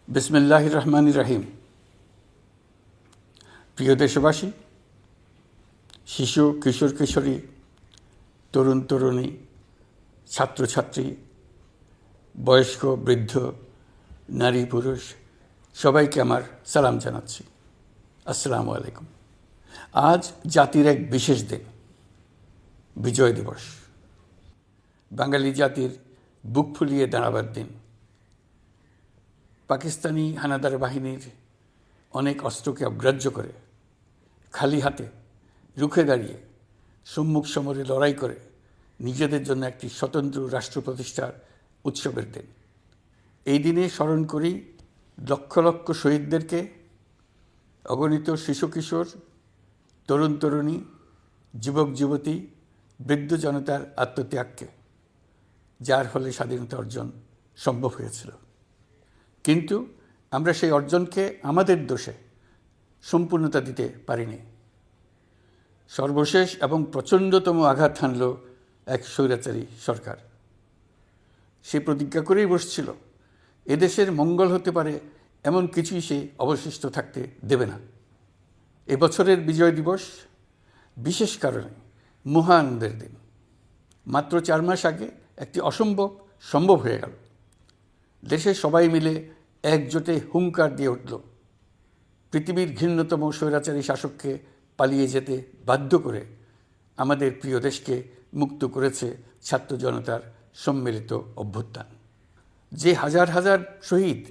বিসমিল্লাহির রহমানির রহিম। প্রিয় দেশবাসী, শিশু, কিশোর কিশোরী, তরুণ তরুণী, ছাত্রছাত্রী, বয়স্ক বৃদ্ধ, নারী পুরুষ সবাইকে আমার সালাম জানাচ্ছি। আসসালামু আলাইকুম। আজ জাতির এক বিশেষ দিন, বিজয় দিবস। বাঙালি জাতির বুক ফুলিয়ে দাঁড়াবার দিন। পাকিস্তানি হানাদার বাহিনীর অনেক অস্ত্রকে অগ্রাহ্য করে খালি হাতে রুখে দাঁড়িয়ে সম্মুখ সমরে লড়াই করে নিজেদের জন্য একটি স্বতন্ত্র রাষ্ট্র প্রতিষ্ঠার উৎসবের দিন। এই দিনে স্মরণ করি লক্ষ লক্ষ শহীদদেরকে, অগণিত শিশু কিশোর, তরুণ তরুণী, যুবক যুবতী, বৃদ্ধ জনতার আত্মত্যাগকে, যার ফলে স্বাধীনতা অর্জন সম্ভব হয়েছিল। কিন্তু আমরা সেই অর্জনকে আমাদের দোষে সম্পূর্ণতা দিতে পারিনি। সর্বশেষ এবং প্রচণ্ডতম আঘাত হানল এক স্বৈরাচারী সরকার। সে প্রতিজ্ঞা করেই বসছিল, এদেশের মঙ্গল হতে পারে এমন কিছুই সে অবশিষ্ট থাকতে দেবে না। এবছরের বিজয় দিবস বিশেষ কারণে মহা আনন্দের দিন। মাত্র 4 মাস আগে একটি অসম্ভব সম্ভব হয়ে গেল। দেশের সবাই মিলে একজোটে হুঙ্কার দিয়ে উঠল। পৃথিবীর ঘৃণ্যতম স্বৈরাচারী শাসককে পালিয়ে যেতে বাধ্য করে আমাদের প্রিয় দেশকে মুক্ত করেছে ছাত্র জনতার সম্মিলিত অভ্যুত্থান। যে হাজার হাজার শহীদ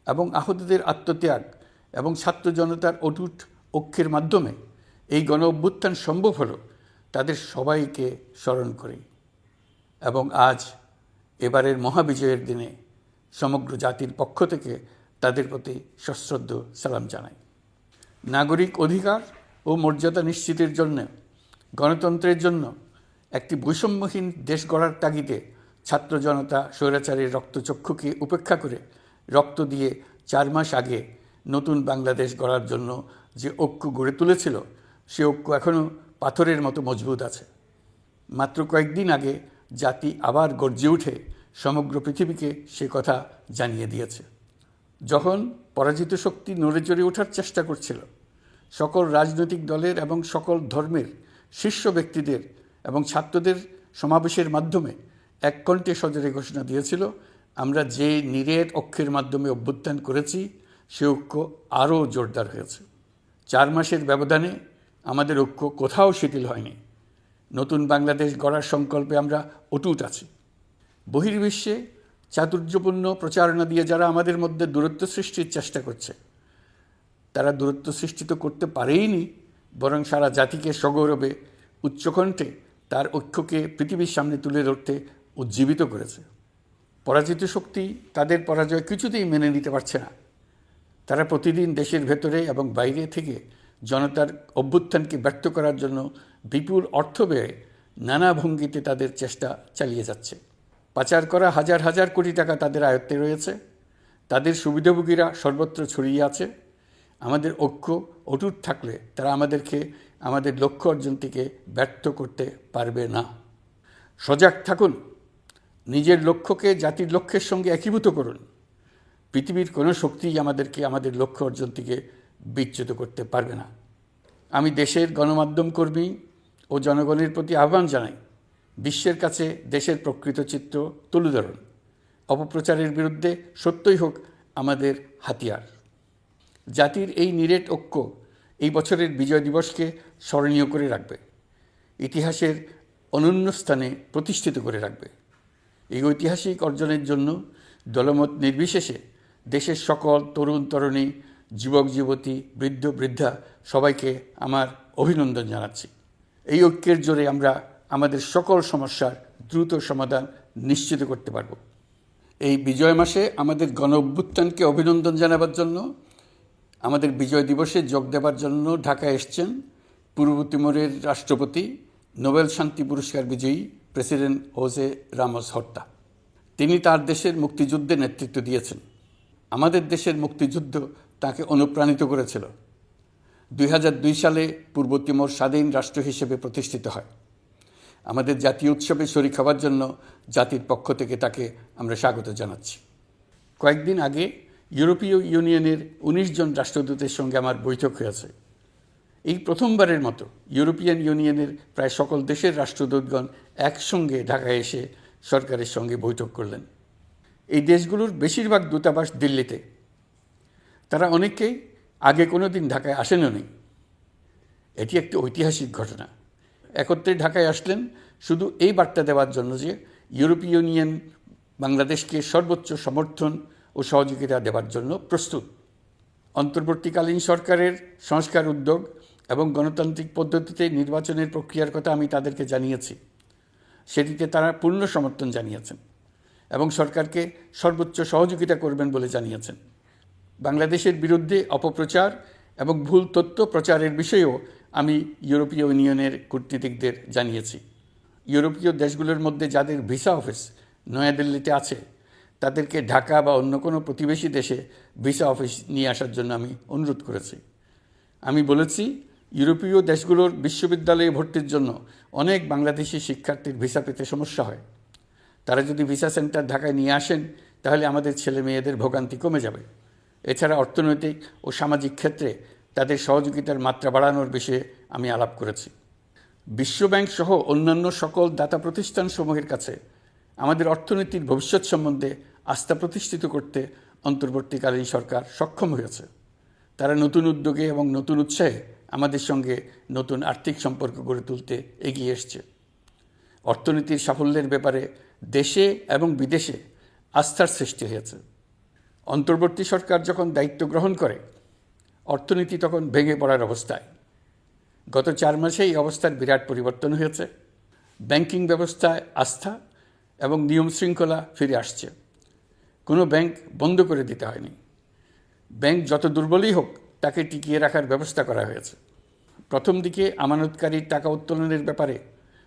এবং আহতদের আত্মত্যাগ এবং ছাত্র জনতার অটুট ঐক্যের মাধ্যমে এই গণ অভ্যুত্থান সম্ভব হলো, তাদের সবাইকে স্মরণ করি এবং আজ এবারের মহাবিজয়ের দিনে সমগ্র জাতির পক্ষ থেকে তাদের প্রতি সশ্রদ্ধ সালাম জানাই। নাগরিক অধিকার ও মর্যাদা নিশ্চিতের জন্য, গণতন্ত্রের জন্য একটি বৈষম্যহীন দেশ গড়ার তাগিদে ছাত্র জনতা স্বৈরাচারের রক্তচক্ষুকে উপেক্ষা করে রক্ত দিয়ে 4 মাস আগে নতুন বাংলাদেশ গড়ার জন্য যে ঐক্য গড়ে তুলেছিল, সে ঐক্য এখনও পাথরের মতো মজবুত আছে। মাত্র কয়েকদিন আগে জাতি আবার গর্জে উঠে সমগ্র পৃথিবীকে সে কথা জানিয়ে দিয়েছে। যখন পরাজিত শক্তি নড়ে চড়ে ওঠার চেষ্টা করছিল, সকল রাজনৈতিক দলের এবং সকল ধর্মের শীর্ষ ব্যক্তিদের এবং ছাত্রদের সমাবেশের মাধ্যমে এক কণ্ঠে সজোরে ঘোষণা দিয়েছিল, আমরা যে নিরেট ঐক্যের মাধ্যমে অভ্যুত্থান করেছি, সে ঐক্য আরও জোরদার হয়েছে। 4 মাসের ব্যবধানে আমাদের ঐক্য কোথাও শিথিল হয়নি। নতুন বাংলাদেশ গড়ার সংকল্পে আমরা অটুট আছি। বহির্বিশ্বে চাতুর্যপূর্ণ প্রচারণা দিয়ে যারা আমাদের মধ্যে দূরত্ব সৃষ্টির চেষ্টা করছে, তারা দূরত্ব সৃষ্টি তো করতে পারেইনি, বরং সারা জাতিকে সগৌরবে উচ্চকণ্ঠে তার ঐক্যকে পৃথিবীর সামনে তুলে ধরতে উজ্জীবিত করেছে। পরাজিত শক্তি তাদের পরাজয় কিছুতেই মেনে নিতে পারছে না। তারা প্রতিদিন দেশের ভেতরে এবং বাইরে থেকে জনতার অভ্যুত্থানকে ব্যর্থ করার জন্য বিপুল অর্থ ব্যয়ে নানা ভঙ্গিতে তাদের চেষ্টা চালিয়ে যাচ্ছে। পাচার করা হাজার হাজার কোটি টাকা তাদের আয়ত্তে রয়েছে। তাদের সুবিধাভোগীরা সর্বত্র ছড়িয়ে আছে। আমাদের ঐক্য অটুট থাকলে তারা আমাদেরকে আমাদের লক্ষ্য অর্জন থেকে ব্যর্থ করতে পারবে না। সজাগ থাকুন, নিজের লক্ষ্যকে জাতির লক্ষ্যের সঙ্গে একীভূত করুন। পৃথিবীর কোনো শক্তিই আমাদেরকে আমাদের লক্ষ্য অর্জন থেকে বিচ্যুত করতে পারবে না। আমি দেশের গণমাধ্যম কর্মী ও জনগণের প্রতি আহ্বান জানাই, বিশ্বের কাছে দেশের প্রকৃত চিত্র তুলে ধরুন। অপপ্রচারের বিরুদ্ধে সত্যই হোক আমাদের হাতিয়ার। জাতির এই নিরেট ঐক্য এই বছরের বিজয় দিবসকে স্মরণীয় করে রাখবে, ইতিহাসের অনন্য স্থানে প্রতিষ্ঠিত করে রাখবে। এই ঐতিহাসিক অর্জনের জন্য দলমত নির্বিশেষে দেশের সকল তরুণ তরুণী, যুবক যুবতী, বৃদ্ধ বৃদ্ধা সবাইকে আমার অভিনন্দন জানাচ্ছি। এই ঐক্যের জোরে আমরা আমাদের সকল সমস্যার দ্রুত সমাধান নিশ্চিত করতে পারব। এই বিজয় মাসে আমাদের গণ অভ্যুত্থানকে অভিনন্দন জানাবার জন্য, আমাদের বিজয় দিবসে যোগ দেবার জন্য ঢাকায় এসছেন পূর্ব তিমুরের রাষ্ট্রপতি, নোবেল শান্তি পুরস্কার বিজয়ী প্রেসিডেন্ট হোসে রামোস হর্তা। তিনি তার দেশের মুক্তিযুদ্ধে নেতৃত্ব দিয়েছেন। আমাদের দেশের মুক্তিযুদ্ধ তাকে অনুপ্রাণিত করেছিল। 2002 সালে পূর্ব তিমুর স্বাধীন রাষ্ট্র হিসেবে প্রতিষ্ঠিত হয়। আমাদের জাতীয় উৎসবে শরীক হওয়ার জন্য জাতির পক্ষ থেকে তাকে আমরা স্বাগত জানাচ্ছি। কয়েকদিন আগে ইউরোপীয় ইউনিয়নের ১৯ জন রাষ্ট্রদূতের সঙ্গে আমার বৈঠক হয়েছে। এই প্রথমবারের মতো ইউরোপিয়ান ইউনিয়নের প্রায় সকল দেশের রাষ্ট্রদূতগণ একসঙ্গে ঢাকায় এসে সরকারের সঙ্গে বৈঠক করলেন। এই দেশগুলোর বেশিরভাগ দূতাবাস দিল্লিতে। তারা অনেকেই আগে কোনো দিন ঢাকায় আসেনও নি। এটি একটি ঐতিহাসিক ঘটনা। একত্রে ঢাকায় আসলেন শুধু এই বার্তা দেওয়ার জন্য যে ইউরোপীয় ইউনিয়ন বাংলাদেশকে সর্বোচ্চ সমর্থন ও সহযোগিতা দেওয়ার জন্য প্রস্তুত। অন্তর্বর্তীকালীন সরকারের সংস্কার উদ্যোগ এবং গণতান্ত্রিক পদ্ধতিতে নির্বাচনের প্রক্রিয়ার কথা আমি তাদেরকে জানিয়েছি। সেটিতে তারা পূর্ণ সমর্থন জানিয়েছেন এবং সরকারকে সর্বোচ্চ সহযোগিতা করবেন বলে জানিয়েছেন। বাংলাদেশের বিরুদ্ধে অপপ্রচার এবং ভুল তথ্য প্রচারের বিষয়েও আমি ইউরোপীয় ইউনিয়নের কূটনীতিকদের জানিয়েছি। ইউরোপীয় দেশগুলোর মধ্যে যাদের ভিসা অফিস নয়াদিল্লিতে আছে তাদেরকে ঢাকা বা অন্য কোনো প্রতিবেশী দেশে ভিসা অফিস নিয়ে আসার জন্য আমি অনুরোধ করেছি। আমি বলেছি, ইউরোপীয় দেশগুলোর বিশ্ববিদ্যালয়ে ভর্তির জন্য অনেক বাংলাদেশি শিক্ষার্থীর ভিসা পেতে সমস্যা হয়। তারা যদি ভিসা সেন্টার ঢাকায় নিয়ে আসেন তাহলে আমাদের ছেলে মেয়েদের ভোগান্তি কমে যাবে। এছাড়া অর্থনৈতিক ও সামাজিক ক্ষেত্রে তাদের সহযোগিতার মাত্রা বাড়ানোর বিষয়ে আমি আলাপ করেছি। বিশ্বব্যাংক সহ অন্যান্য সকল দাতা প্রতিষ্ঠানসমূহের কাছে আমাদের অর্থনীতির ভবিষ্যৎ সম্বন্ধে আস্থা প্রতিষ্ঠিত করতে অন্তর্বর্তীকালীন সরকার সক্ষম হয়েছে। তারা নতুন উদ্যোগে এবং নতুন উৎসাহে আমাদের সঙ্গে নতুন আর্থিক সম্পর্ক গড়ে তুলতে এগিয়ে এসছে। অর্থনীতির সাফল্যের ব্যাপারে দেশে এবং বিদেশে আস্থার সৃষ্টি হয়েছে। অন্তর্বর্তী সরকার যখন দায়িত্ব গ্রহণ করে অর্থনীতি তখন ভেঙে পড়ার অবস্থায়। গত 4 মাসে এই অবস্থার বিরাট পরিবর্তন হয়েছে। ব্যাংকিং ব্যবস্থায় আস্থা এবং নিয়ম শৃঙ্খলা ফিরে আসছে। কোনো ব্যাংক বন্ধ করে দিতে হয়নি। ব্যাংক যত দুর্বলই হোক তাকে টিকিয়ে রাখার ব্যবস্থা করা হয়েছে। প্রথম দিকে আমানতকারীর টাকা উত্তোলনের ব্যাপারে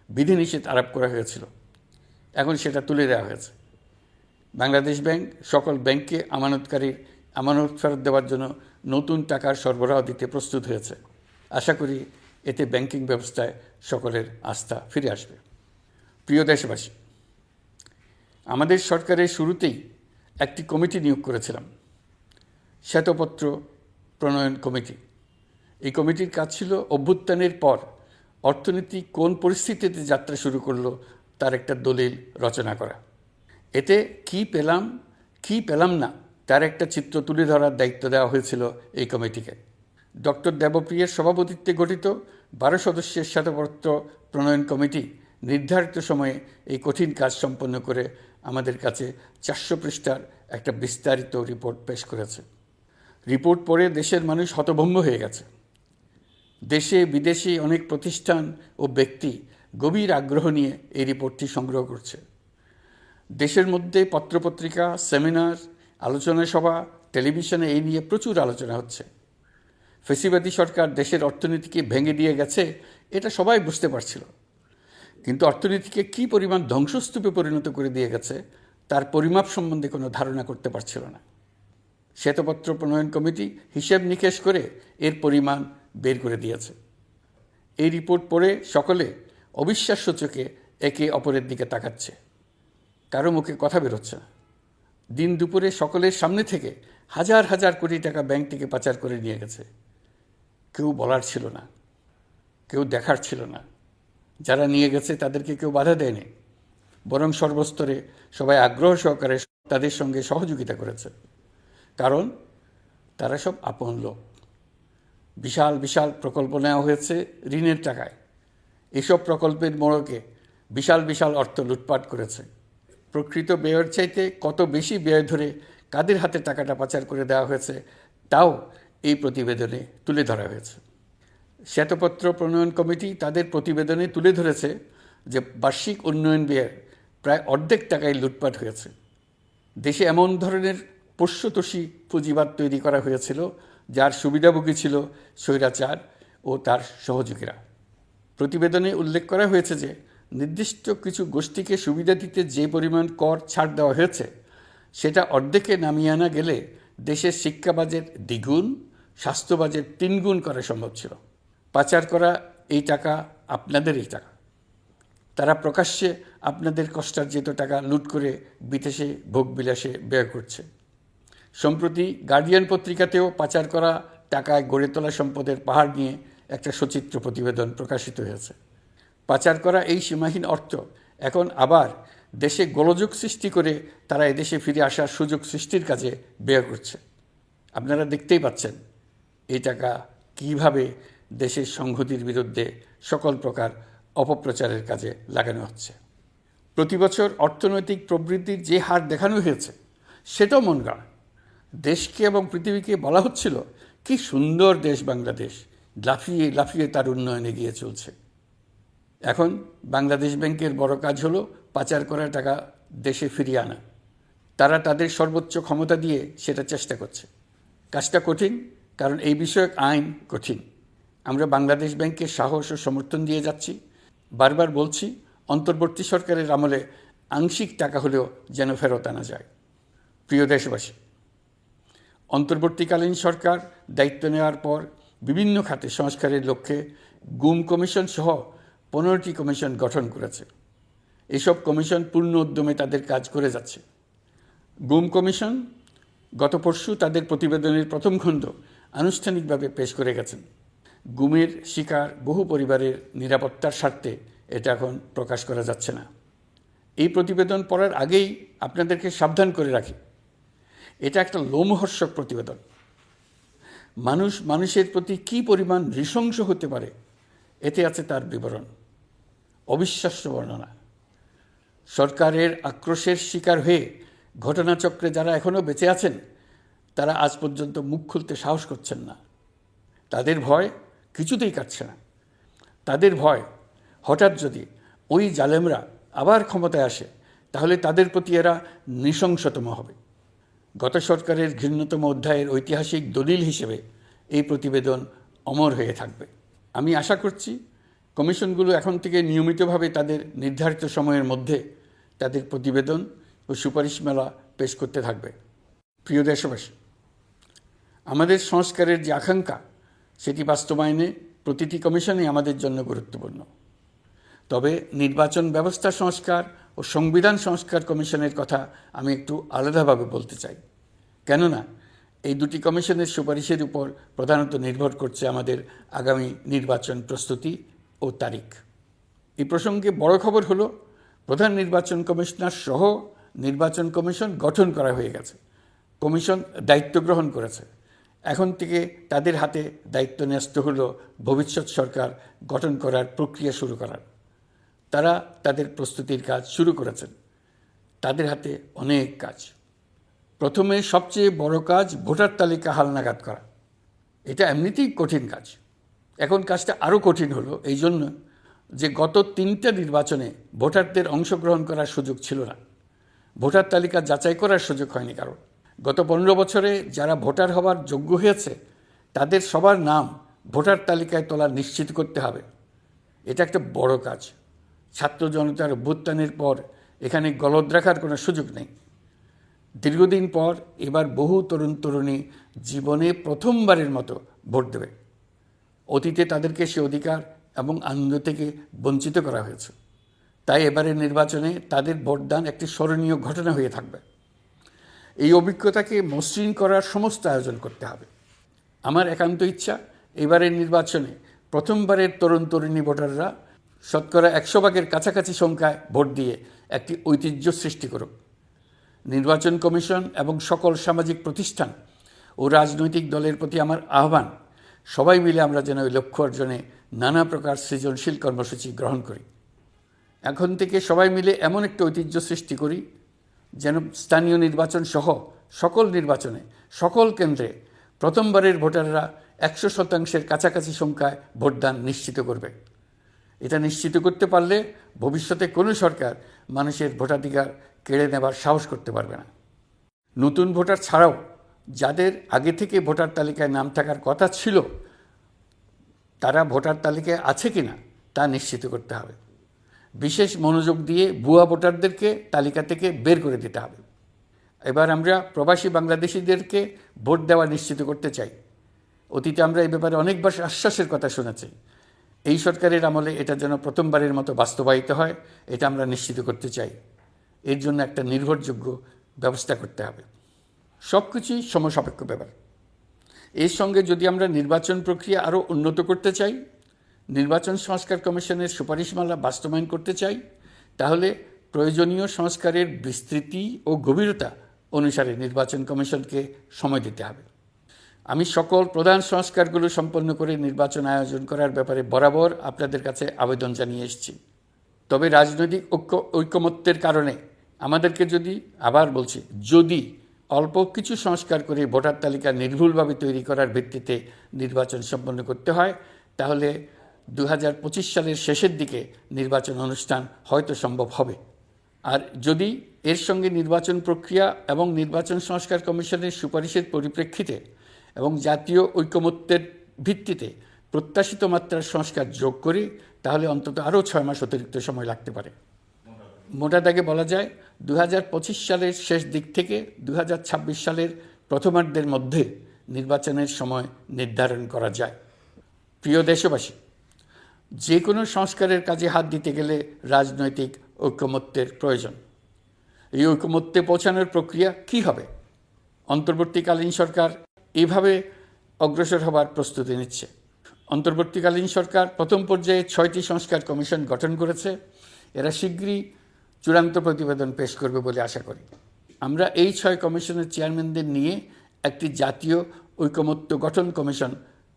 বিধিনিষেধ আরোপ করা হয়েছিল, এখন সেটা তুলে দেওয়া হয়েছে। বাংলাদেশ ব্যাংক সকল ব্যাংককে আমানতকারীর আমানত ফেরত দেওয়ার জন্য নতুন টাকার সরবরাহ দিতে প্রস্তুত হয়েছে। আশা করি এতে ব্যাংকিং ব্যবস্থায় সকলের আস্থা ফিরে আসবে। প্রিয় দেশবাসী, আমাদের সরকারের শুরুতেই একটি কমিটি নিয়োগ করেছিলাম, শ্বেতপত্র প্রণয়ন কমিটি। এই কমিটির কাজ ছিল অভ্যুত্থানের পর অর্থনীতি কোন পরিস্থিতিতে যাত্রা শুরু করলো তার একটা দলিল রচনা করা। এতে কি পেলাম না তার একটা চিত্র তুলে ধরার দায়িত্ব দেওয়া হয়েছিল এই কমিটিকে। ডক্টর দেবপ্রিয়ের সভাপতিত্বে গঠিত 12 সদস্যের শ্বেতপত্র প্রণয়ন কমিটি নির্ধারিত সময়ে এই কঠিন কাজ সম্পন্ন করে আমাদের কাছে 400 পৃষ্ঠার একটা বিস্তারিত রিপোর্ট পেশ করেছে। রিপোর্ট পড়ে দেশের মানুষ হতভম্ব হয়ে গেছে। দেশে বিদেশে অনেক প্রতিষ্ঠান ও ব্যক্তি গভীর আগ্রহ নিয়ে এই রিপোর্টটি সংগ্রহ করছে। দেশের মধ্যে পত্রপত্রিকা, সেমিনার, আলোচনা সভা, টেলিভিশনে এই নিয়ে প্রচুর আলোচনা হচ্ছে। ফ্যাসিবাদী সরকার দেশের অর্থনীতিকে ভেঙে দিয়ে গেছে এটা সবাই বুঝতে পারছিল, কিন্তু অর্থনীতিকে কী পরিমাণ ধ্বংসস্তূপে পরিণত করে দিয়ে গেছে তার পরিমাপ সম্বন্ধে কোনো ধারণা করতে পারছিল না। শ্বেতপত্র প্রণয়ন কমিটি হিসেব নিকেশ করে এর পরিমাণ বের করে দিয়েছে। এই রিপোর্ট পড়ে সকলে অবিশ্বাস্য চোখে একে অপরের দিকে তাকাচ্ছে। কারো মুখে কথা বেরোচ্ছে না। দিন দুপুরে সকলের সামনে থেকে হাজার হাজার কোটি টাকা ব্যাংক থেকে পাচার করে নিয়ে গেছে। কেউ বলার ছিল না, কেউ দেখার ছিল না। যারা নিয়ে গেছে তাদেরকে কেউ বাধা দেয়নি, বরং সর্বস্তরে সবাই আগ্রহ সহকারে তাদের সঙ্গে সহযোগিতা করেছে। কারণ তারা সব আপন লোক। বিশাল বিশাল প্রকল্প নেওয়া হয়েছে ঋণের টাকায়। এসব প্রকল্পের মোড়কে বিশাল বিশাল অর্থ লুটপাট করেছে। প্রকৃত ব্যয়ের চাইতে কত বেশি ব্যয় ধরে কাদের হাতে টাকাটা পাচার করে দেওয়া হয়েছে তাও এই প্রতিবেদনে তুলে ধরা হয়েছে। শ্বেতপত্র প্রণয়ন কমিটি তাদের প্রতিবেদনে তুলে ধরেছে যে বার্ষিক উন্নয়ন ব্যয়ের প্রায় অর্ধেক টাকায় লুটপাট হয়েছে। দেশে এমন ধরনের পোষ্যতোষী পুঁজিবাদ তৈরি করা হয়েছিল যার সুবিধাভোগী ছিল স্বৈরাচার ও তার সহযোগীরা। প্রতিবেদনে উল্লেখ করা হয়েছে যে নির্দিষ্ট কিছু গোষ্ঠীকে সুবিধা দিতে যে পরিমাণ কর ছাড় দেওয়া হয়েছে সেটা অর্ধেকে নামিয়ে আনা গেলে দেশের শিক্ষা বাজেট দ্বিগুণ, স্বাস্থ্য বাজেট 3 গুণ করা সম্ভব ছিল। পাচার করা এই টাকা আপনাদেরই টাকা। তারা প্রকাশ্যে আপনাদের কষ্টার্জিত টাকা লুট করে বিদেশে ভোগবিলাসে ব্যয় করছে। সম্প্রতি গার্ডিয়ান পত্রিকাতেও পাচার করা টাকায় গড়ে তোলা সম্পদের পাহাড় নিয়ে একটা সচিত্র প্রতিবেদন প্রকাশিত হয়েছে। পাচার করা এই সীমাহীন অর্থ এখন আবার দেশে গোলযোগ সৃষ্টি করে তারা এদেশে ফিরে আসার সুযোগ সৃষ্টির কাজে ব্যয় করছে। আপনারা দেখতেই পাচ্ছেন এই টাকা কীভাবে দেশের সংহতির বিরুদ্ধে সকল প্রকার অপপ্রচারের কাজে লাগানো হচ্ছে। প্রতি বছর অর্থনৈতিক প্রবৃদ্ধির যে হার দেখানো হয়েছে সেটাও মন গড়া। দেশকে এবং পৃথিবীকে বলা হচ্ছিল কি সুন্দর দেশ বাংলাদেশ, লাফিয়ে লাফিয়ে তার উন্নয়নে এগিয়ে চলছে। এখন বাংলাদেশ ব্যাংকের বড় কাজ হলো পাচার করা টাকা দেশে ফিরিয়ে আনা। তারা তাদের সর্বোচ্চ ক্ষমতা দিয়ে সেটা চেষ্টা করছে। কাজটা কঠিন, কারণ এই বিষয়ক আইন কঠিন। আমরা বাংলাদেশ ব্যাংকের সাহস ও সমর্থন দিয়ে যাচ্ছি। বারবার বলছি, অন্তর্বর্তী সরকারের আমলে আংশিক টাকা হলেও যেন ফেরত আনা যায়। প্রিয় দেশবাসী, অন্তর্বর্তীকালীন সরকার দায়িত্ব নেওয়ার পর বিভিন্ন খাতে সংস্কারের লক্ষ্যে গুম কমিশন সহ 15টি কমিশন গঠন করেছে। এসব কমিশন পূর্ণ উদ্যমে তাদের কাজ করে যাচ্ছে। গুম কমিশন গত পরশু তাদের প্রতিবেদনের প্রথম খণ্ড আনুষ্ঠানিকভাবে পেশ করে গেছেন। গুমের শিকার বহু পরিবারের নিরাপত্তার স্বার্থে এটা এখন প্রকাশ করা যাচ্ছে না। এই প্রতিবেদন পড়ার আগেই আপনাদেরকে সাবধান করে রাখি, এটা একটা লোমহর্ষক প্রতিবেদন। মানুষ মানুষের প্রতি কী পরিমাণ নৃশংস হতে পারে এতে আছে তার বিবরণ। অবিশ্বাস্য বর্ণনা। সরকারের আক্রোশের শিকার হয়ে ঘটনাচক্রে যারা এখনও বেঁচে আছেন তারা আজ পর্যন্ত মুখ খুলতে সাহস করছেন না। তাদের ভয় কিছুতেই কাটছে না। তাদের ভয় হঠাৎ যদি ওই জালেমরা আবার ক্ষমতায় আসে তাহলে তাদের প্রতি এরা নৃশংসতম হবে। গত সরকারের ঘৃণ্যতম অধ্যায়ের ঐতিহাসিক দলিল হিসেবে এই প্রতিবেদন অমর হয়ে থাকবে। আমি আশা করছি কমিশনগুলো এখন থেকে নিয়মিতভাবে তাদের নির্ধারিত সময়ের মধ্যে তাদের প্রতিবেদন ও সুপারিশমালা পেশ করতে থাকবে। প্রিয় দেশবাসী, আমাদের সংস্কারের যে আকাঙ্ক্ষা সেটি বাস্তবায়নে প্রতিটি কমিশনই আমাদের জন্য গুরুত্বপূর্ণ। তবে নির্বাচন ব্যবস্থা সংস্কার ও সংবিধান সংস্কার কমিশনের কথা আমি একটু আলাদাভাবে বলতে চাই। কেননা এই দুটি কমিশনের সুপারিশের উপর প্রধানত নির্ভর করছে আমাদের আগামী নির্বাচন প্রস্তুতি ও তারিখ। এই প্রসঙ্গে বড় খবর হলো, প্রধান নির্বাচন কমিশনার সহ নির্বাচন কমিশন গঠন করা হয়ে গেছে। কমিশন দায়িত্ব গ্রহণ করেছে। এখন থেকে তাদের হাতে দায়িত্ব ন্যস্ত হলো ভবিষ্যৎ সরকার গঠন করার প্রক্রিয়া শুরু করার। তারা তাদের প্রস্তুতির কাজ শুরু করেছেন। তাদের হাতে অনেক কাজ। প্রথমে সবচেয়ে বড় কাজ ভোটার তালিকা হালনাগাদ করা। এটা এমনিতেই কঠিন কাজ। এখন কাজটা আরও কঠিন হলো এই জন্য যে গত 3টা নির্বাচনে ভোটারদের অংশগ্রহণ করার সুযোগ ছিল না। ভোটার তালিকা যাচাই করার সুযোগ হয়নি কারণ। গত 15 বছরে যারা ভোটার হওয়ার যোগ্য হয়েছে তাদের সবার নাম ভোটার তালিকায় তোলা নিশ্চিত করতে হবে। এটা একটা বড় কাজ। ছাত্র জনতার অভ্যুত্থানের পর এখানে গলদ রাখার কোনো সুযোগ নেই। দীর্ঘদিন পর এবার বহু তরুণ তরুণী জীবনে প্রথমবারের মতো ভোট দেবে। অতীতে তাদেরকে সে অধিকার এবং আনন্দ থেকে বঞ্চিত করা হয়েছে। তাই এবারের নির্বাচনে তাদের ভোটদান একটি স্মরণীয় ঘটনা হয়ে থাকবে। এই অভিজ্ঞতাকে মসৃণ করার সমস্ত আয়োজন করতে হবে। আমার একান্ত ইচ্ছা এবারের নির্বাচনে প্রথমবারের তরুণ তরুণী ভোটাররা শতকরা 100 ভাগের কাছাকাছি সংখ্যায় ভোট দিয়ে একটি ঐতিহ্য সৃষ্টি করুক। নির্বাচন কমিশন এবং সকল সামাজিক প্রতিষ্ঠান ও রাজনৈতিক দলের প্রতি আমার আহ্বান, সবাই মিলে আমরা যেন ওই লক্ষ্য অর্জনে নানা প্রকার সৃজনশীল কর্মসূচি গ্রহণ করি। এখন থেকে সবাই মিলে এমন একটা ঐতিহ্য সৃষ্টি করি যেন স্থানীয় নির্বাচন সহ সকল নির্বাচনে সকল কেন্দ্রে প্রথমবারের ভোটাররা 100% কাছাকাছি সংখ্যায় ভোটদান নিশ্চিত করবে। এটা নিশ্চিত করতে পারলে ভবিষ্যতে কোনো সরকার মানুষের ভোটাধিকার কেড়ে নেবার সাহস করতে পারবে না। নতুন ভোটার ছাড়াও যাদের আগে থেকে ভোটার তালিকায় নাম থাকার কথা ছিল তারা ভোটার তালিকায় আছে কিনা তা নিশ্চিত করতে হবে। বিশেষ মনোযোগ দিয়ে ভুয়া ভোটারদেরকে তালিকা থেকে বের করে দিতে হবে। এবার আমরা প্রবাসী বাংলাদেশিদেরকে ভোট দেওয়া নিশ্চিত করতে চাই। অতীতে আমরা এই ব্যাপারে অনেকবার আশ্বাসের কথা শুনেছি। এই সরকারের আমলে এটা যেন প্রথমবারের মতো বাস্তবায়িত হয়, এটা আমরা নিশ্চিত করতে চাই। এর জন্য একটা নির্ভরযোগ্য ব্যবস্থা করতে হবে। সব কিছুই সমসাপেক্ষ ব্যাপার। এর সঙ্গে যদি আমরা নির্বাচন প্রক্রিয়া আরও উন্নত করতে চাই, নির্বাচন সংস্কার কমিশনের সুপারিশমালা বাস্তবায়ন করতে চাই, তাহলে প্রয়োজনীয় সংস্কারের বিস্তৃতি ও গভীরতা অনুসারে নির্বাচন কমিশনকে সময় দিতে হবে। আমি সকল প্রধান সংস্কারগুলো সম্পন্ন করে নির্বাচন আয়োজন করার ব্যাপারে বরাবর আপনাদের কাছে আবেদন জানিয়ে এসেছি। তবে রাজনৈতিক ঐকমত্যের কারণে আমাদেরকে যদি অল্প কিছু সংস্কার করে ভোটার তালিকা নির্ভুলভাবে তৈরি করার ভিত্তিতে নির্বাচন সম্পন্ন করতে হয়, তাহলে 2025 সালের শেষের দিকে নির্বাচন অনুষ্ঠান হয়তো সম্ভব হবে। আর যদি এর সঙ্গে নির্বাচন প্রক্রিয়া এবং নির্বাচন সংস্কার কমিশনের সুপারিশের পরিপ্রেক্ষিতে এবং জাতীয় ঐকমত্যের ভিত্তিতে প্রত্যাশিত মাত্রার সংস্কার যোগ করি, তাহলে অন্তত আরও 6 মাস অতিরিক্ত সময় লাগতে পারে। মোটা দাগে বলা যায় 2025 সালের শেষ দিক থেকে 2026 সালের প্রথমার্ধের মধ্যে নির্বাচনের সময় নির্ধারণ করা যায়। প্রিয় দেশবাসী, যে কোনো সংস্কারের কাজে হাত দিতে গেলে রাজনৈতিক ঐকমত্যের প্রয়োজন। এই ঐকমত্যে পৌঁছানোর প্রক্রিয়া কী হবে? অন্তর্বর্তীকালীন সরকার এভাবে অগ্রসর হবার প্রস্তুতি নিচ্ছে। অন্তর্বর্তীকালীন সরকার প্রথম পর্যায়ে 6টি সংস্কার কমিশন গঠন করেছে। এরা শীঘ্রই চূড়ান্ত প্রতিবেদন পেশ করবে বলে আশা করি। আমরা এই 6 কমিশনের চেয়ারম্যানদের নিয়ে একটি জাতীয় ঐকমত্য গঠন কমিশন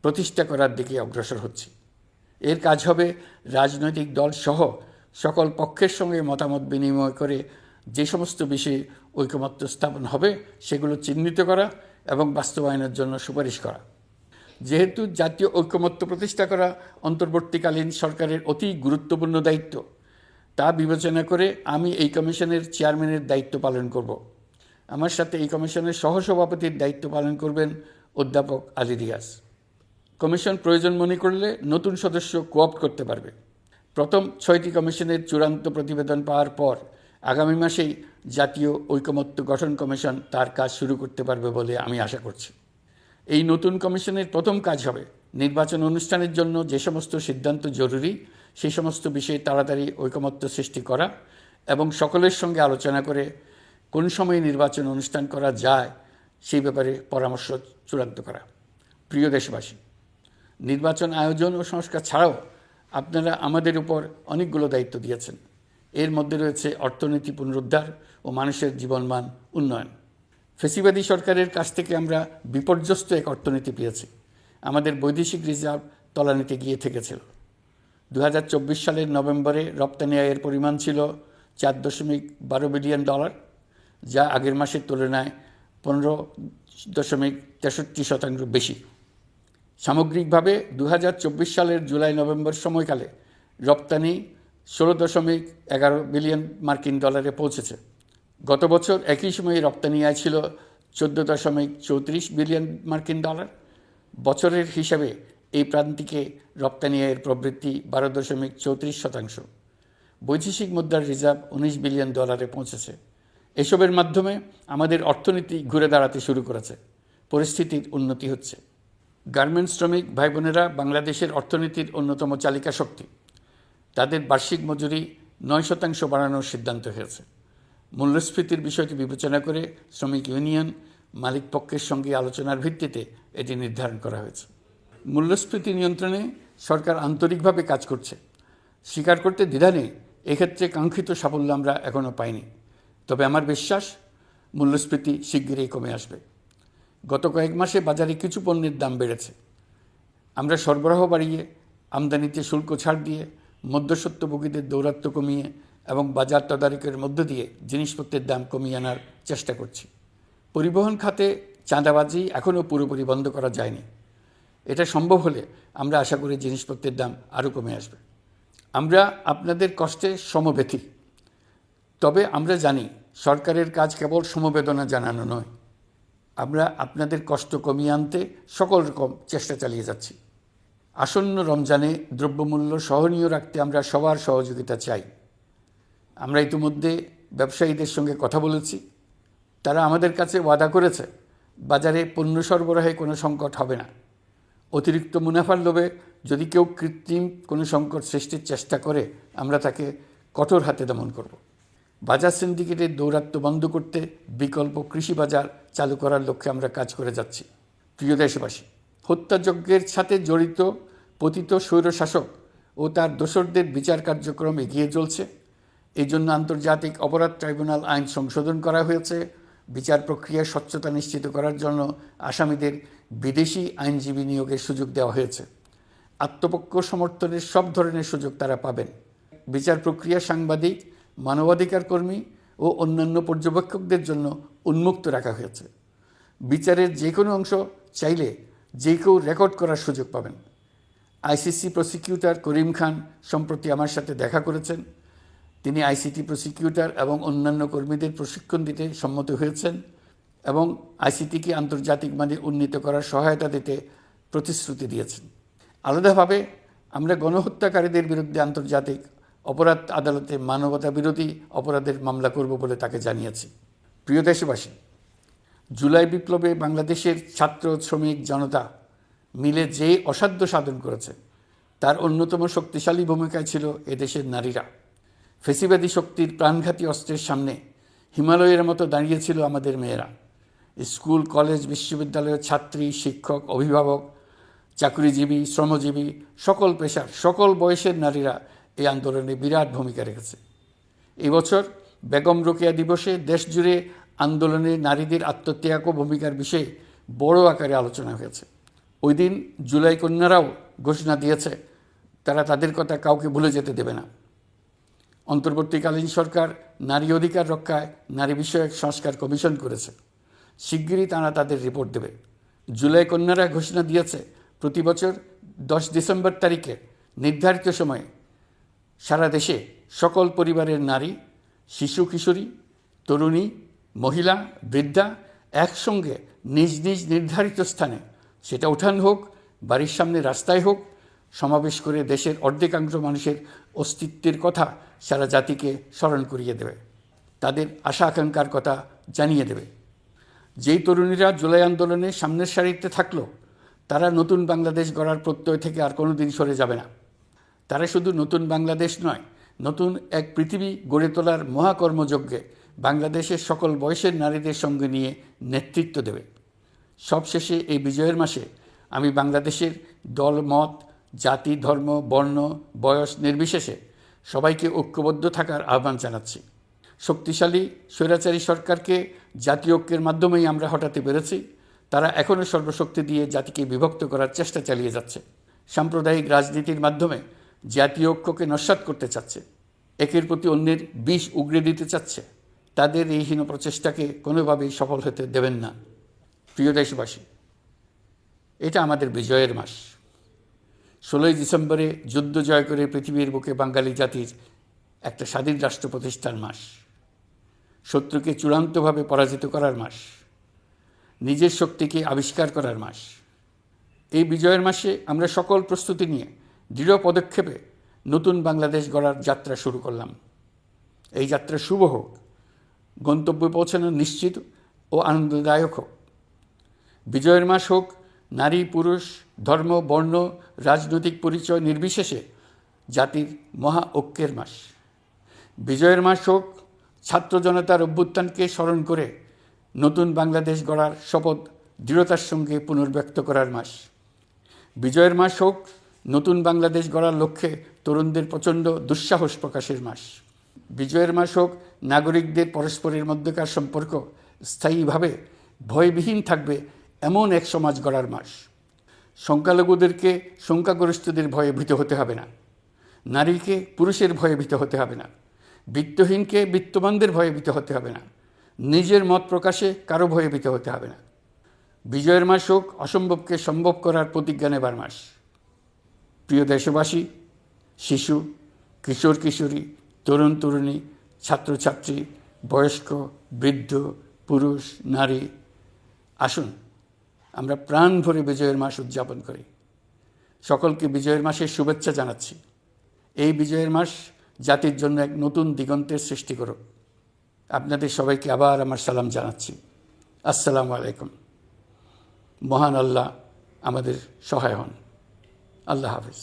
প্রতিষ্ঠা করার দিকে অগ্রসর হচ্ছি। এর কাজ হবে রাজনৈতিক দল সহ সকল পক্ষের সঙ্গে মতামত বিনিময় করে যে সমস্ত বিষয়ে ঐকমত্য স্থাপন হবে সেগুলো চিহ্নিত করা এবং বাস্তবায়নের জন্য সুপারিশ করা। যেহেতু জাতীয় ঐকমত্য প্রতিষ্ঠা করা অন্তর্বর্তীকালীন সরকারের অতি গুরুত্বপূর্ণ দায়িত্ব, তা বিবেচনা করে আমি এই কমিশনের চেয়ারম্যানের দায়িত্ব পালন করব। আমার সাথে এই কমিশনের সহসভাপতির দায়িত্ব পালন করবেন অধ্যাপক আলী রিয়াজ। কমিশন প্রয়োজন মনে করলে নতুন সদস্য কোঅপ্ট করতে পারবে। প্রথম 6টি কমিশনের চূড়ান্ত প্রতিবেদন পাওয়ার পর আগামী মাসেই জাতীয় ঐকমত্য গঠন কমিশন তার কাজ শুরু করতে পারবে বলে আমি আশা করছি। এই নতুন কমিশনের প্রথম কাজ হবে নির্বাচন অনুষ্ঠানের জন্য যে সমস্ত সিদ্ধান্ত জরুরি সেই সমস্ত বিষয়ে তাড়াতাড়ি ঐকমত্য সৃষ্টি করা এবং সকলের সঙ্গে আলোচনা করে কোন সময়ে নির্বাচন অনুষ্ঠান করা যায় সেই ব্যাপারে পরামর্শ চূড়ান্ত করা। প্রিয় দেশবাসী, নির্বাচন আয়োজন ও সংস্কার ছাড়াও আপনারা আমাদের উপর অনেকগুলো দায়িত্ব দিয়েছেন। এর মধ্যে রয়েছে অর্থনীতি পুনরুদ্ধার ও মানুষের জীবনমান উন্নয়ন। ফ্যাসিবাদী সরকারের কাছ থেকে আমরা বিপর্যস্ত এক অর্থনীতি পেয়েছি। আমাদের বৈদেশিক রিজার্ভ তলানিতে গিয়ে থেকেছিল। 2024 সালের নভেম্বরে রপ্তানি আয়ের পরিমাণ ছিল $4.12 বিলিয়ন, যা আগের মাসের তুলনায় 15.63% বেশি। সামগ্রিকভাবে 2024 সালের জুলাই-নভেম্বর সময়কালে রপ্তানি $16.11 বিলিয়ন পৌঁছেছে। গত বছর একই সময়ে রপ্তানি আয় ছিল $14.34 বিলিয়ন। বছরের হিসাবে এই প্রান্তিকে রপ্তানি আয়ের প্রবৃদ্ধি 12.34%। বৈদেশিক মুদ্রার রিজার্ভ $19 বিলিয়ন পৌঁছেছে। এসবের মাধ্যমে আমাদের অর্থনীতি ঘুরে দাঁড়াতে শুরু করেছে, পরিস্থিতির উন্নতি হচ্ছে। গার্মেন্টস শ্রমিক ভাই বোনেরা বাংলাদেশের অর্থনীতির অন্যতম চালিকা শক্তি। তাদের বার্ষিক মজুরি 9% বাড়ানোর সিদ্ধান্ত হয়েছে। মূল্যস্ফীতির বিষয়টি বিবেচনা করে শ্রমিক ইউনিয়ন মালিক পক্ষের সঙ্গে আলোচনার ভিত্তিতে এটি নির্ধারণ করা হয়েছে। মূল্যস্ফীতি নিয়ন্ত্রণে সরকার আন্তরিকভাবে কাজ করছে, স্বীকার করতে দ্বিধা নেই। এক্ষেত্রে কাঙ্ক্ষিত সাফল্য আমরা এখনও পাইনি, তবে আমার বিশ্বাস মূল্যস্ফীতি শিগগিরই কমে আসবে। গত কয়েক মাসে বাজারে কিছু পণ্যের দাম বেড়েছে। আমরা সরবরাহ বাড়িয়ে, আমদানিতে শুল্ক ছাড় দিয়ে, মধ্যস্বত্বভোগীদের দৌরাত্ম্য কমিয়ে এবং বাজার তদারকির মধ্য দিয়ে জিনিসপত্রের দাম কমিয়ে আনার চেষ্টা করছি। পরিবহন খাতে চাঁদাবাজি এখনও পুরোপুরি বন্ধ করা যায়নি। এটা সম্ভব হলে আমরা আশা করি জিনিসপত্রের দাম আরও কমে আসবে। আমরা আপনাদের কষ্টে সমব্যথী, তবে আমরা জানি সরকারের কাজ কেবল সমবেদনা জানানো নয়। আমরা আপনাদের কষ্ট কমিয়ে আনতে সকল রকম চেষ্টা চালিয়ে যাচ্ছি। আসন্ন রমজানে দ্রব্যমূল্য সহনীয় রাখতে আমরা সবার সহযোগিতা চাই। আমরা ইতিমধ্যে ব্যবসায়ীদের সঙ্গে কথা বলেছি। তারা আমাদের কাছে ওয়াদা করেছে বাজারে পণ্য সরবরাহে কোনো সংকট হবে না। অতিরিক্ত মুনাফার লোভে যদি কেউ কৃত্রিম কোনো সংকট সৃষ্টির চেষ্টা করে আমরা তাকে কঠোর হাতে দমন করব। বাজার সিন্ডিকেটের দৌরাত্ম্য বন্ধ করতে বিকল্প কৃষি বাজার চালু করার লক্ষ্যে আমরা কাজ করে যাচ্ছি। প্রিয় দেশবাসী, হত্যাযজ্ঞের সাথে জড়িত পতিত স্বৈরশাসক ও তার দোসরদের বিচার কার্যক্রম এগিয়ে চলছে। এই জন্য আন্তর্জাতিক অপরাধ ট্রাইব্যুনাল আইন সংশোধন করা হয়েছে। বিচার প্রক্রিয়ার স্বচ্ছতা নিশ্চিত করার জন্য আসামিদের বিদেশি আইনজীবী নিয়োগের সুযোগ দেওয়া হয়েছে। আত্মপক্ষ সমর্থনের সব ধরনের সুযোগ তারা পাবেন। বিচার প্রক্রিয়া সাংবাদিক, মানবাধিকার কর্মী ও অন্যান্য পর্যবেক্ষকদের জন্য উন্মুক্ত রাখা হয়েছে। বিচারের যে কোনো অংশ চাইলে যে কেউ রেকর্ড করার সুযোগ পাবেন। আইসিসি প্রসিকিউটর করিম খান সম্প্রতি আমার সাথে দেখা করেছেন। তিনি আইসিটি প্রসিকিউটর এবং অন্যান্য কর্মীদের প্রশিক্ষণ দিতে সম্মত হয়েছেন এবং আইসিটিকে আন্তর্জাতিক মানে উন্নীত করার সহায়তা দিতে প্রতিশ্রুতি দিয়েছেন। আলাদাভাবে আমরা গণহত্যাকারীদের বিরুদ্ধে আন্তর্জাতিক অপরাধ আদালতে মানবতা বিরোধী অপরাধের মামলা করব বলে তাকে জানিয়েছি। প্রিয় দেশবাসী, জুলাই বিপ্লবে বাংলাদেশের ছাত্র, শ্রমিক, জনতা মিলে যে অসাধ্য সাধন করেছে তার অন্যতম শক্তিশালী ভূমিকায় ছিল এদেশের নারীরা। ফেসিবাদী শক্তির প্রাণঘাতী অস্ত্রের সামনে হিমালয়ের মতো দাঁড়িয়েছিল আমাদের মেয়েরা। স্কুল, কলেজ, বিশ্ববিদ্যালয়ের ছাত্রী, শিক্ষক, অভিভাবক, চাকরিজীবী, শ্রমজীবী, সকল পেশার, সকল বয়সের নারীরা এই আন্দোলনে বিরাট ভূমিকা রেখেছে। এবছর বেগম রোকেয়া দিবসে দেশজুড়ে আন্দোলনে নারীদের আত্মত্যাগ ও ভূমিকার বিষয়ে বড় আকারে আলোচনা হয়েছে। ওই দিন জুলাই কন্যারাও ঘোষণা দিয়েছে তারা তাদের কথা কাউকে ভুলে যেতে দেবে না। অন্তর্বর্তীকালীন সরকার নারী অধিকার রক্ষায় নারী বিষয়ক সংস্কার কমিশন করেছে। শিগগিরই তারা তাদের রিপোর্ট দেবে। জুলাই কন্যারা ঘোষণা দিয়েছে প্রতি বছর 10 ডিসেম্বর তারিখে নির্ধারিত সময়ে সারা দেশে সকল পরিবারের নারী, শিশু, কিশোরী, তরুণী, মহিলা, বৃদ্ধা একসঙ্গে নিজ নিজ নির্ধারিত স্থানে, সেটা উঠান হোক, বাড়ির সামনে রাস্তায় হোক, সমাবেশ করে দেশের অর্ধেকাংশ মানুষের অস্তিত্বের কথা সারা জাতিকে স্মরণ করিয়ে দেবে, তাদের আশা আকাঙ্ক্ষার কথা জানিয়ে দেবে। যেই তরুণীরা জুলাই আন্দোলনে সামনের সারিতে থাকলো তারা নতুন বাংলাদেশ গড়ার প্রত্যয় থেকে আর কোনো দিন সরে যাবে না। তারা শুধু নতুন বাংলাদেশ নয়, নতুন এক পৃথিবী গড়ে তোলার মহাকর্মযজ্ঞে বাংলাদেশের সকল বয়সের নারীদের সঙ্গে নিয়ে নেতৃত্ব দেবে। সবশেষে এই বিজয়ের মাসে আমি বাংলাদেশের দল, মত, জাতি, ধর্ম, বর্ণ, বয়স নির্বিশেষে সবাইকে ঐক্যবদ্ধ থাকার আহ্বান জানাচ্ছি। শক্তিশালী স্বৈরাচারী সরকারকে জাতীয় ঐক্যের মাধ্যমেই আমরা হটাতে পেরেছি। তারা এখনও সর্বশক্তি দিয়ে জাতিকে বিভক্ত করার চেষ্টা চালিয়ে যাচ্ছে। সাম্প্রদায়িক রাজনীতির মাধ্যমে জাতীয় ঐক্যকে নস্যাৎ করতে চাচ্ছে, একের প্রতি অন্যের বিষ উগড়ে দিতে চাচ্ছে। তাদের এই হীন প্রচেষ্টাকে কোনোভাবেই সফল হতে দেবেন না। প্রিয় দেশবাসী, এটা আমাদের বিজয়ের মাস। 16 ডিসেম্বরে যুদ্ধ জয় করে পৃথিবীর বুকে বাঙালি জাতির একটা স্বাধীন রাষ্ট্র প্রতিষ্ঠার মাস, শত্রুকে চূড়ান্তভাবে পরাজিত করার মাস, নিজের শক্তিকে আবিষ্কার করার মাস। এই বিজয়ের মাসে আমরা সকল প্রস্তুতি নিয়ে দৃঢ় পদক্ষেপে নতুন বাংলাদেশ গড়ার যাত্রা শুরু করলাম। এই যাত্রা শুভ হোক, গন্তব্যে পৌঁছানো নিশ্চিত ও আনন্দদায়ক হোক। বিজয়ের মাস হোক নারী, পুরুষ, ধর্ম, বর্ণ, রাজনৈতিক পরিচয় নির্বিশেষে জাতির মহা ঐক্যের মাস। বিজয়ের মাস হোক ছাত্র জনতার অভ্যুত্থানকে স্মরণ করে নতুন বাংলাদেশ গড়ার শপথ দৃঢ়তার সঙ্গে পুনর্ব্যক্ত করার মাস। বিজয়ের মাস হোক নতুন বাংলাদেশ গড়ার লক্ষ্যে তরুণদের প্রচণ্ড দুঃসাহস প্রকাশের মাস। বিজয়ের মাস হোক নাগরিকদের পরস্পরের মধ্যকার সম্পর্ক স্থায়ীভাবে ভয়বিহীন থাকবে এমন এক সমাজ গড়ার মাস। সংখ্যালঘুদেরকে সংখ্যাগরিষ্ঠদের ভয়ে ভীত হতে হবে না, নারীকে পুরুষের ভয়ে ভীত হতে হবে না, বিত্তহীনকে বিত্তবানদের ভয়ে ভীত হতে হবে না, নিজের মত প্রকাশে কারো ভয়ে ভীত হতে হবে না। বিজয়ের মাস হোক অসম্ভবকে সম্ভব করার প্রতিজ্ঞা নেবার মাস। প্রিয় দেশবাসী, শিশু, কিশোর কিশোরী, তরুণ তরুণী, ছাত্রছাত্রী, বয়স্ক, বৃদ্ধ, পুরুষ, নারী, আসুন আমরা প্রাণ ভরে বিজয়ের মাস উদযাপন করি। সকলকে বিজয়ের মাসের শুভেচ্ছা জানাচ্ছি। এই বিজয়ের মাস জাতির জন্য এক নতুন দিগন্তের সৃষ্টি করুক। আপনাদের সবাইকে আবার আমার সালাম জানাচ্ছি। আসসালামু আলাইকুম। মহান আল্লাহ আমাদের সহায় হন। আল্লাহ হাফেজ।